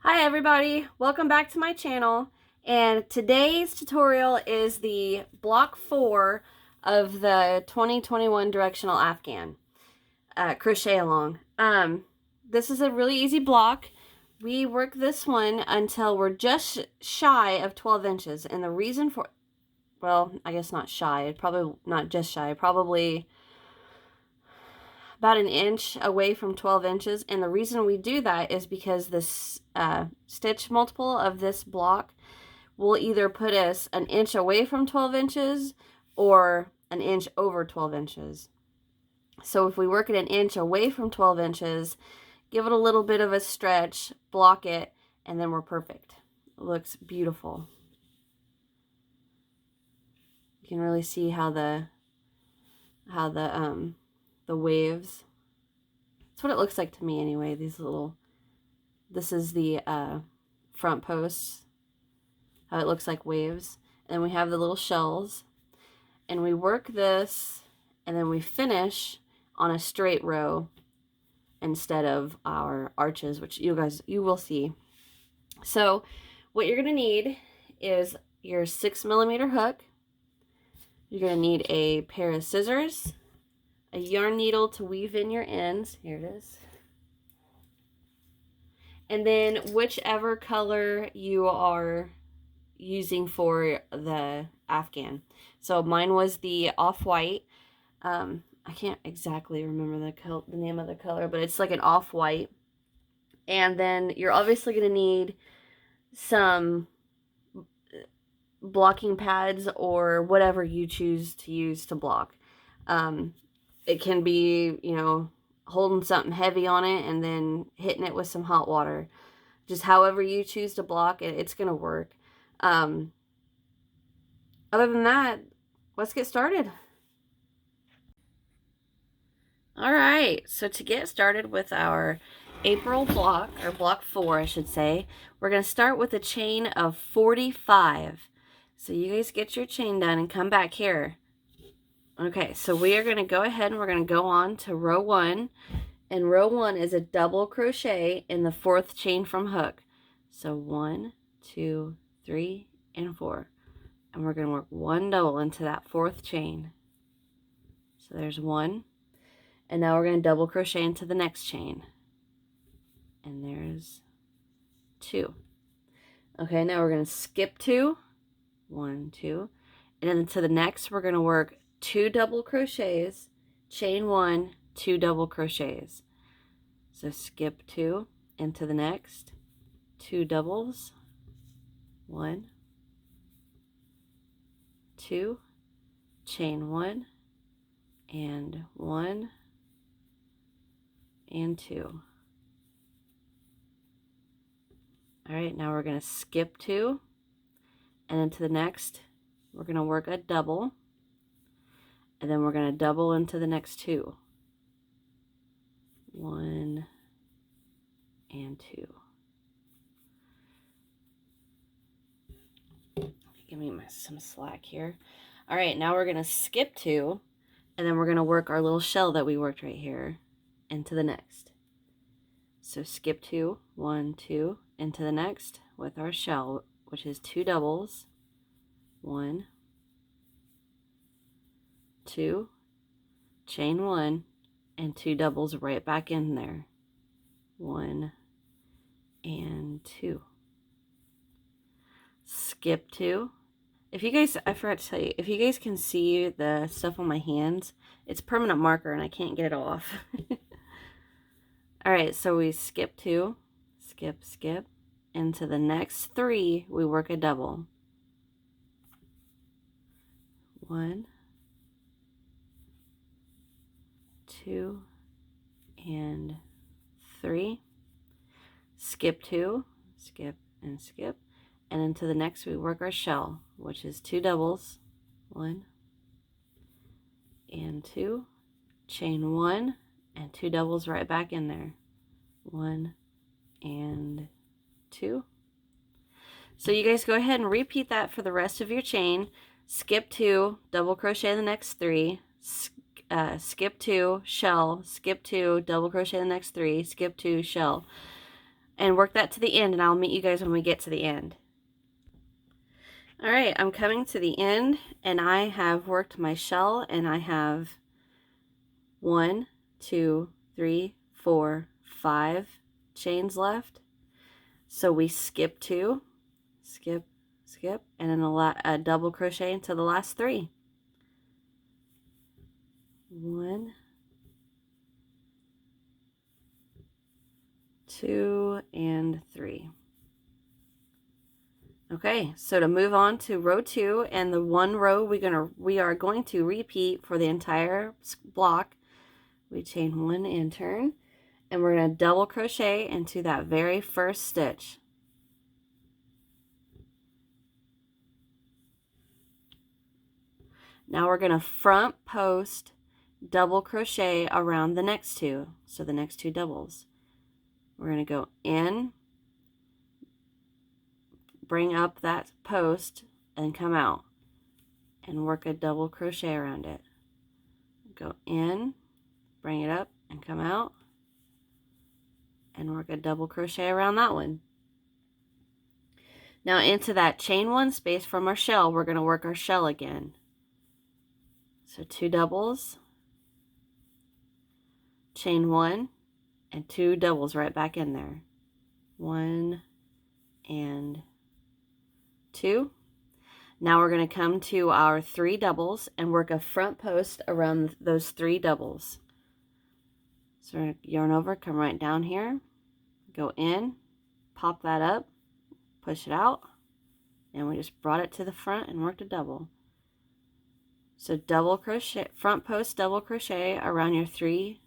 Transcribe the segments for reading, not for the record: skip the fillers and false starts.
Hi everybody, welcome back to my channel, and today's tutorial is the block 4 of the 2021 Directional Afghan crochet along. This is a really easy block. We work this one until we're just shy of 12 inches, and the reason for, well, I guess not shy, probably not just shy, probably about an inch away from 12 inches. And the reason we do that is because this stitch multiple of this block will either put us an inch away from 12 inches or an inch over 12 inches. So if we work at an inch away from 12 inches, give it a little bit of a stretch, block it, and then we're perfect. It looks beautiful. You can really see how the waves. That's what it looks like to me anyway. These little, this is the front posts, how it looks like waves. And then we have the little shells, and we work this, and then we finish on a straight row instead of our arches, which you will see. So what you're gonna need is your 6mm hook. You're gonna need a pair of scissors, a yarn needle to weave in your ends. Here it is. And then whichever color you are using for the Afghan. So mine was the off-white. I can't exactly remember the name of the color, but it's like an off-white. And then you're obviously going to need some blocking pads or whatever you choose to use to block. It can be, holding something heavy on it and then hitting it with some hot water. Just however you choose to block it, it's going to work. Other than that, let's get started. All right, so to get started with our April block, or block 4, I should say, we're going to start with a chain of 45. So you guys get your chain done and come back here. Okay, so we are going to go ahead and we're going to go on to row 1. And row 1 is a double crochet in the 4th chain from hook. So 1, 2, 3, and 4. And we're going to work 1 double into that 4th chain. So there's 1. And now we're going to double crochet into the next chain. And there's 2. Okay, now we're going to skip 2. 1, 2. And then to the next, we're going to work 2 double crochets, chain 1, 2 double crochets. So skip 2 into the next, 2 doubles, 1, 2, chain 1, and 1, and 2. All right, now we're going to skip 2, and into the next, we're going to work a double, and then we're going to double into the next 2. 1 and 2. Give me some slack here. All right, now we're going to skip 2, and then we're going to work our little shell that we worked right here into the next. So skip 2, 1, 2, into the next with our shell, which is 2 doubles, 1, 2, chain 1, and 2 doubles right back in there, 1 and 2. Skip 2. If you guys, I forgot to tell you, if you guys can see the stuff on my hands, it's permanent marker and I can't get it off. All right, so we skip 2, skip, skip. Into the next 3, we work a double. 1, 2, and 3. Skip 2, skip and skip. And into the next, we work our shell, which is 2 doubles, 1 and 2, chain 1, and 2 doubles right back in there, 1 and 2. So you guys go ahead and repeat that for the rest of your chain. Skip 2, double crochet the next 3, skip 2, shell, skip 2, double crochet the next 3, skip 2, shell. and work that to the end, and I'll meet you guys when we get to the end. All right, I'm coming to the end, and I have worked my shell, and I have 1, 2, 3, 4, 5 chains left. So we skip 2, skip, skip, and then a double crochet into the last 3. 1, 2, and 3. Okay, so to move on to row 2, and the one row we are going to repeat for the entire block. We chain 1 and turn, and we're going to double crochet into that very first stitch. Now we're going to front post double crochet around the next 2, so the next 2 doubles. We're going to go in, bring up that post, and come out and work a double crochet around it. Go in, bring it up, and come out, and work a double crochet around that one. Now into that chain 1 space from our shell, we're going to work our shell again. So 2 doubles, chain 1, and 2 doubles right back in there. 1 and 2. Now we're going to come to our 3 doubles and work a front post around those 3 doubles. So we're going to yarn over, come right down here, go in, pop that up, push it out, and we just brought it to the front and worked a double. So double crochet, front post double crochet around your 3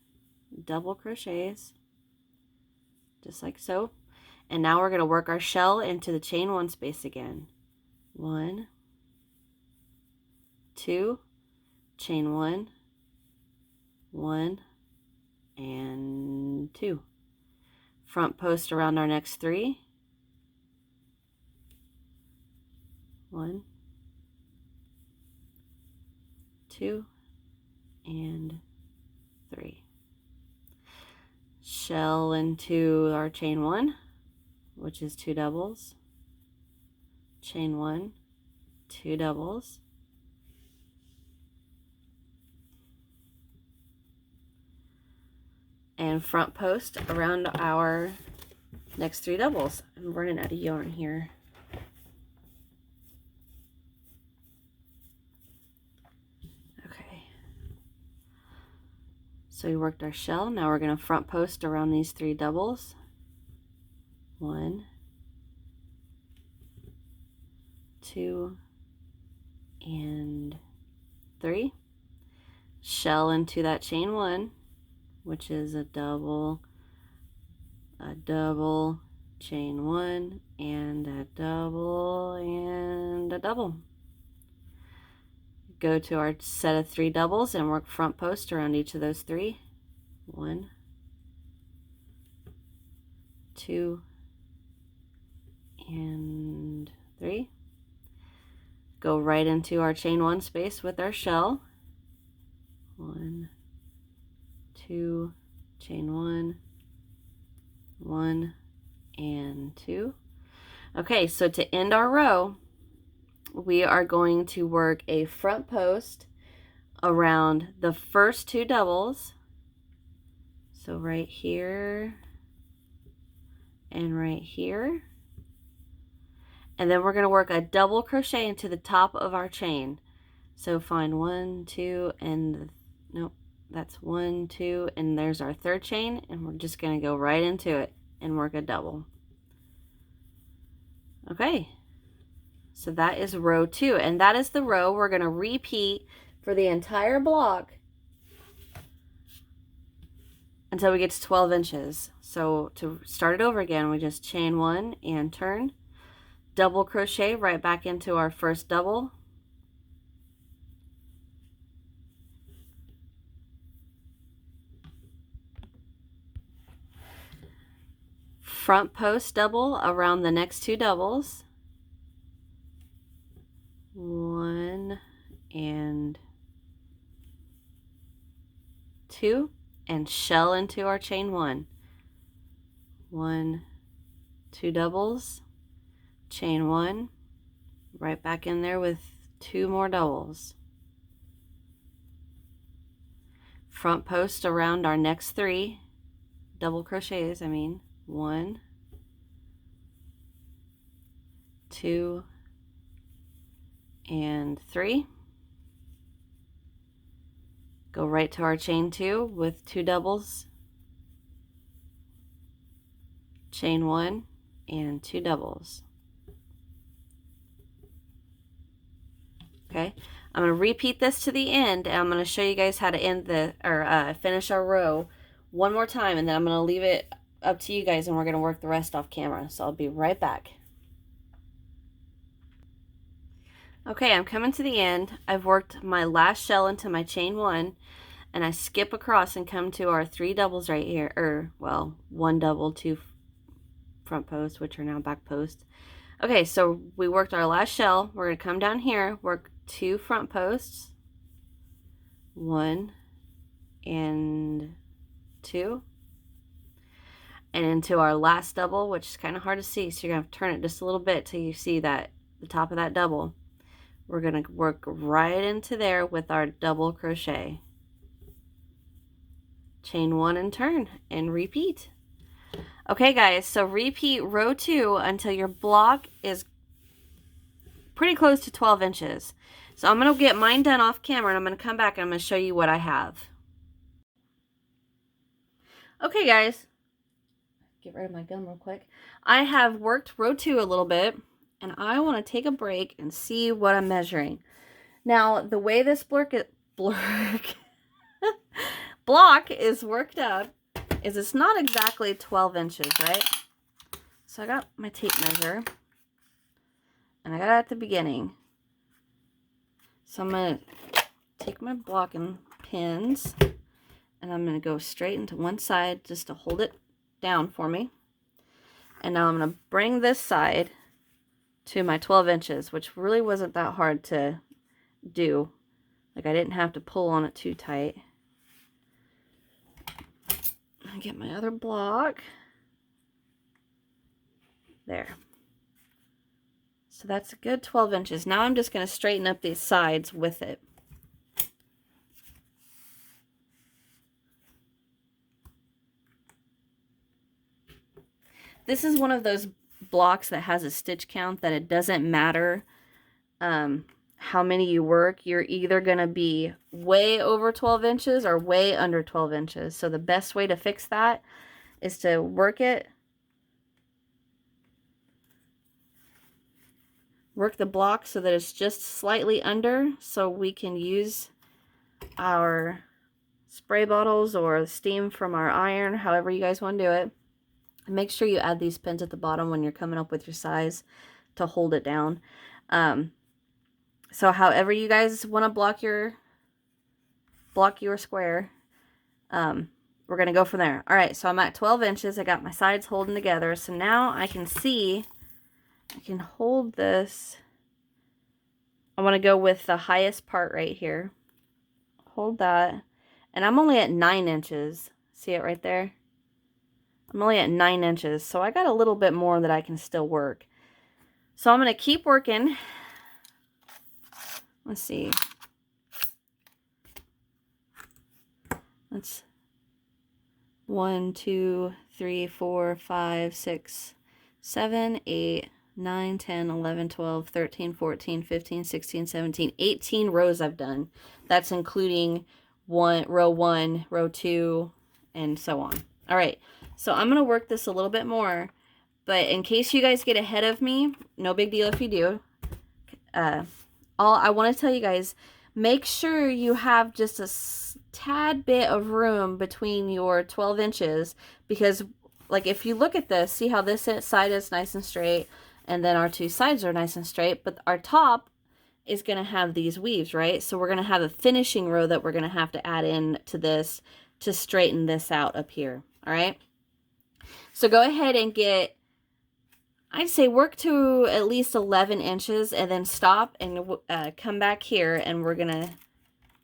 double crochets, just like so. And now we're going to work our shell into the chain 1 space again. 1, 2, chain 1, 1, and 2. Front post around our next 3. 1, 2, and 3. Shell into our chain 1, which is 2 doubles, chain 1, 2 doubles, and front post around our next 3 doubles. I'm running out of yarn here. Okay, so we worked our shell. Now we're going to front post around these 3 doubles. 1, 2, and 3. Shell into that chain 1, which is a double, chain 1, and a double, and a double. Go to our set of 3 doubles and work front post around each of those 3. 1, 2, and 3. Go right into our chain 1 space with our shell. 1, 2, chain 1, 1, and 2. Okay, so to end our row, we are going to work a front post around the first 2 doubles. So right here and right here. And then we're going to work a double crochet into the top of our chain. So find 1, 2, and nope, that's 1, 2, and there's our 3rd chain, and we're just going to go right into it and work a double. Okay, so that is row 2, and that is the row we're going to repeat for the entire block until we get to 12 inches. So to start it over again, we just chain 1 and turn, double crochet right back into our first double, front post double around the next 2 doubles, 1 and 2, and shell into our chain 1, 1, 2 doubles, chain 1, right back in there with 2 more doubles. Front post around our next 3 double crochets, 1, 2, and 3. Go right to our chain 2 with 2 doubles, chain 1, and 2 doubles. Okay, I'm going to repeat this to the end, and I'm going to show you guys how to end finish our row one more time, and then I'm going to leave it up to you guys, and we're going to work the rest off camera. So I'll be right back. Okay, I'm coming to the end. I've worked my last shell into my chain 1, and I skip across and come to our 3 doubles right here, or well, 1 double, 2 front posts, which are now back posts. Okay, so we worked our last shell. We're going to come down here, work 2 front posts, 1 and 2, and into our last double, which is kind of hard to see, so you're going to have to turn it just a little bit till you see that the top of that double. We're going to work right into there with our double crochet, chain 1 and turn, and repeat. Okay guys, so repeat row 2 until your block is pretty close to 12 inches. So I'm going to get mine done off camera, and I'm going to come back and I'm going to show you what I have. Okay guys, get rid of my gum real quick. I have worked row 2 a little bit, and I want to take a break and see what I'm measuring. Now, the way this block is worked up is it's not exactly 12 inches, right? So I got my tape measure, and I got it at the beginning. So I'm going to take my blocking pins, and I'm going to go straight into one side just to hold it down for me. And now I'm going to bring this side to my 12 inches, which really wasn't that hard to do. Like, I didn't have to pull on it too tight. I get my other block. There. So that's a good 12 inches. Now I'm just going to straighten up these sides with it. This is one of those blocks that has a stitch count that it doesn't matter how many you work. You're either going to be way over 12 inches or way under 12 inches. So the best way to fix that is to work the block so that it's just slightly under, so we can use our spray bottles or steam from our iron, however you guys want to do it. And make sure you add these pins at the bottom when you're coming up with your size to hold it down. So however you guys want to block your square, we're going to go from there. All right, so I'm at 12 inches. I got my sides holding together. So now I can see, I can hold this. I want to go with the highest part right here. Hold that. And I'm only at 9 inches. See it right there? I'm only at 9 inches. So I got a little bit more that I can still work. So I'm going to keep working. Let's see. That's 1, 2, 3, 4, 5, 6, 7, 8, 9, 10, 11, 12, 13, 14, 15, 16, 17, 18 rows I've done. That's including row 1, row 2, and so on. All right, so I'm going to work this a little bit more, but in case you guys get ahead of me, no big deal if you do. I want to tell you guys, make sure you have just a tad bit of room between your 12 inches, because like if you look at this, see how this side is nice and straight, and then our 2 sides are nice and straight, but our top is going to have these weaves, right? So we're going to have a finishing row that we're going to have to add in to this to straighten this out up here. All right, so go ahead and get, I'd say work to at least 11 inches and then stop and come back here, and we're going to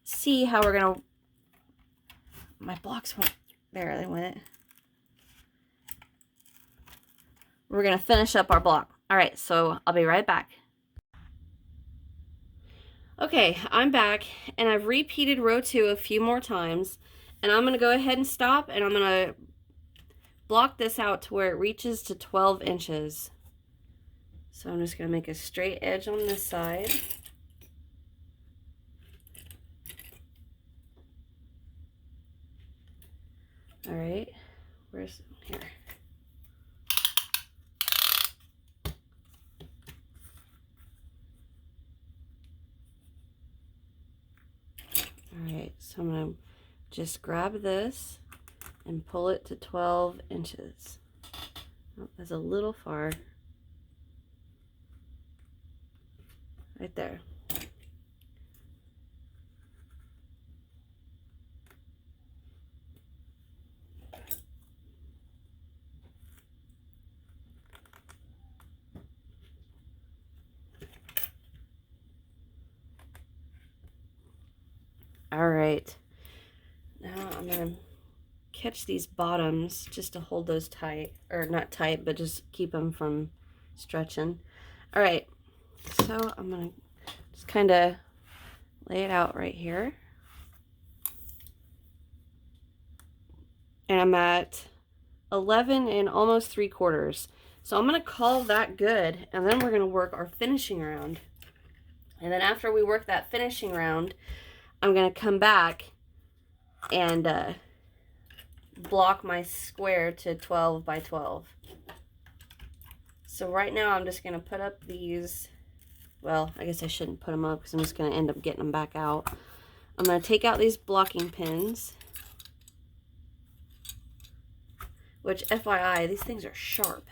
see how we're going to, my blocks went, there they went. we're going to finish up our block. All right, so I'll be right back. Okay, I'm back, and I've repeated row 2 a few more times, and I'm going to go ahead and stop, and I'm going to block this out to where it reaches to 12 inches. So I'm just going to make a straight edge on this side. All right, where's here? All right, so I'm going to just grab this and pull it to 12 inches. Oh, that's a little far. Right there. All right, now I'm gonna catch these bottoms just to hold those tight, or not tight, but just keep them from stretching. All right, so I'm gonna just kind of lay it out right here. And I'm at 11 and almost 3/4. So I'm gonna call that good, and then we're gonna work our finishing round. And then after we work that finishing round, I'm going to come back and block my square to 12 by 12. So right now I'm just going to put up these, well, I guess I shouldn't put them up because I'm just going to end up getting them back out. I'm going to take out these blocking pins, which FYI, these things are sharp.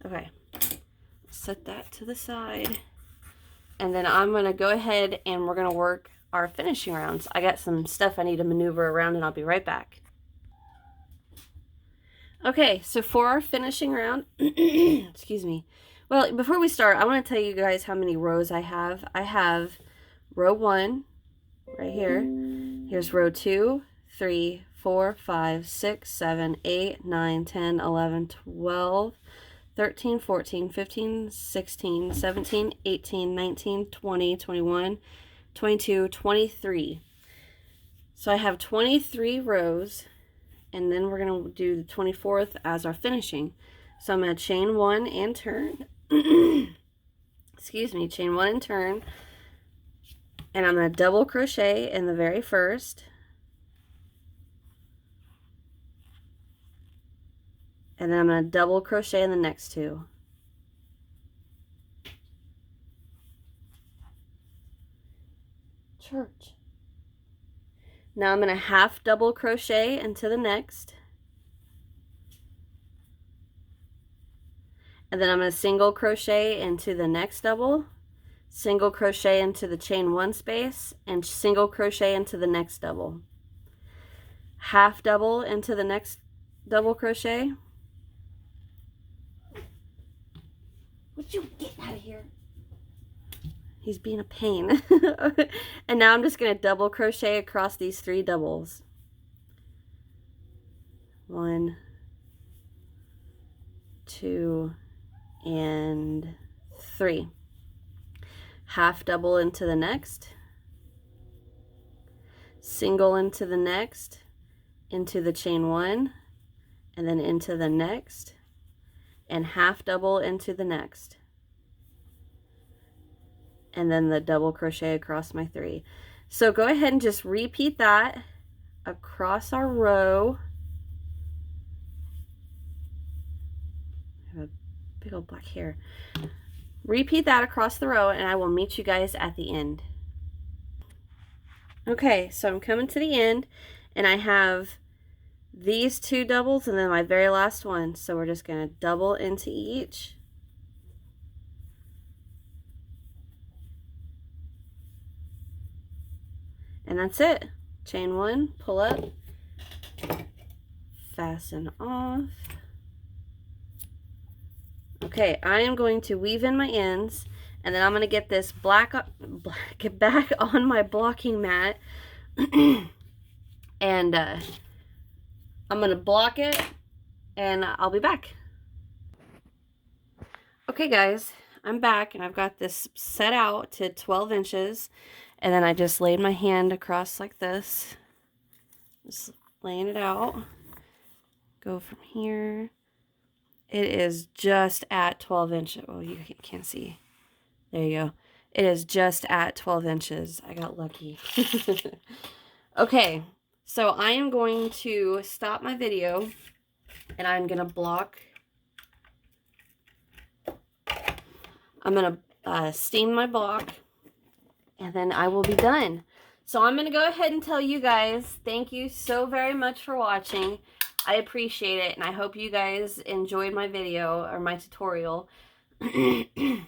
Okay, set that to the side. And then I'm going to go ahead and we're going to work our finishing rounds. I got some stuff I need to maneuver around, and I'll be right back. Okay, so for our finishing round, excuse me. Well, before we start, I want to tell you guys how many rows I have. I have row 1 right here. Here's row 2, 3, 4, 5, 6, 7, 8, 9, 10, 11, 12, 13, 14, 15, 16, 17, 18, 19, 20, 21, 22, 23. So I have 23 rows, and then we're going to do the 24th as our finishing. So I'm going to chain 1 and turn. Excuse me, chain 1 and turn. And I'm going to double crochet in the very first. And then I'm going to double crochet in the next 2. Church. Now I'm going to half double crochet into the next. And then I'm going to single crochet into the next double, single crochet into the chain 1 space, and single crochet into the next double. Half double into the next double crochet. Would you get out of here? He's being a pain. And now I'm just going to double crochet across these 3 doubles. 1, 2, and 3. Half double into the next. Single into the next, into the chain 1, and then into the next, and half double into the next. And then the double crochet across my 3. So go ahead and just repeat that across our row. I have a big old black hair. Repeat that across the row, and I will meet you guys at the end. Okay, so I'm coming to the end, and I have these 2 doubles and then my very last one. So we're just going to double into each. And that's it. Chain 1, pull up, fasten off. Okay, I am going to weave in my ends, and then I'm going to get this get back on my blocking mat, and I'm going to block it, and I'll be back. Okay guys, I'm back and I've got this set out to 12 inches, and then I just laid my hand across like this, just laying it out. Go from here. It is just at 12 inches. Well, you can't see. There you go. It is just at 12 inches. I got lucky. Okay, so I am going to stop my video and I'm going to block. I'm going to steam my block and then I will be done. So I'm going to go ahead and tell you guys, thank you so very much for watching. I appreciate it, and I hope you guys enjoyed my video or my tutorial. I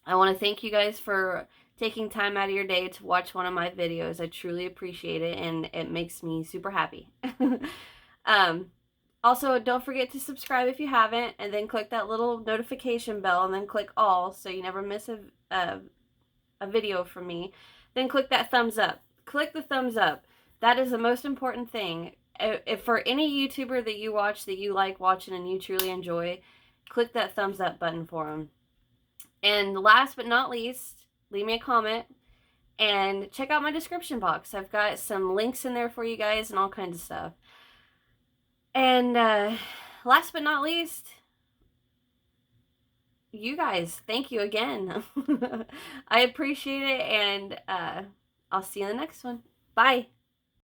want to thank you guys for taking time out of your day to watch one of my videos. I truly appreciate it, and it makes me super happy. Also, don't forget to subscribe if you haven't, and then click that little notification bell, and then click all so you never miss a video from me. Then click that thumbs up. Click the thumbs up. That is the most important thing. If for any YouTuber that you watch that you like watching and you truly enjoy, click that thumbs up button for them. And last but not least, leave me a comment and check out my description box. I've got some links in there for you guys and all kinds of stuff. And last but not least, you guys, thank you again. I appreciate it, and I'll see you in the next one. Bye.